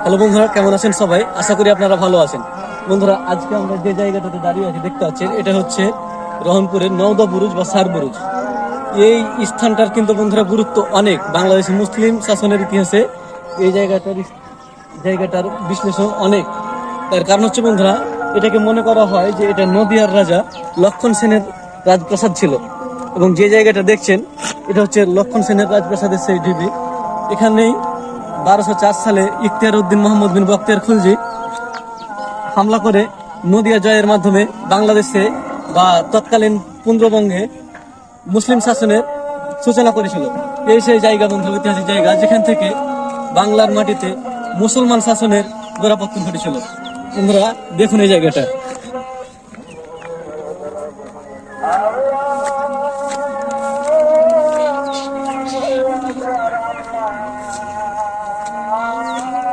Hello বন্ধুরা, কেমন আছেন সবাই? আশা করি আপনারা ভালো আছেন। বন্ধুরা, আজকে আমরা যে জায়গাটাতে দাঁড়িয়ে আছি দেখতে পাচ্ছেন, এটা হচ্ছে রহনপুরের নওদা বুরুজ বা সার বুরুজ। এই স্থানটার কিন্তু বন্ধুরা গুরুত্ব অনেক। বাংলাদেশে মুসলিম শাসনের ইতিহাসে এই জায়গাটার বিশ্লেষণ অনেক। তার কারণ হচ্ছে বন্ধুরা, এটাকে মনে করা হয় যে এটা নদিয়ার রাজা লক্ষণ সেনের রাজপ্রাসাদ ছিল। এবং যে জায়গাটা দেখছেন, এটা হচ্ছে লক্ষণ সেনের রাজপ্রাসাদের সেই ঢিবি। এখানেই 1204 সালে ইখতিয়ার উদ্দিন মোহাম্মদ বিন বখতিয়ার খুলজি হামলা করে নদিয়া জয়ের মাধ্যমে বাংলাদেশে বা তৎকালীন পূর্ববঙ্গে মুসলিম শাসনের সূচনা করেছিল। এই সেই জায়গা বন্ধু, ঐতিহাসিক জায়গা যেখান থেকে বাংলার মাটিতে মুসলমান শাসনের গোড়াপত্তন ঘটেছিল। বন্ধুরা দেখুন এই জায়গাটা।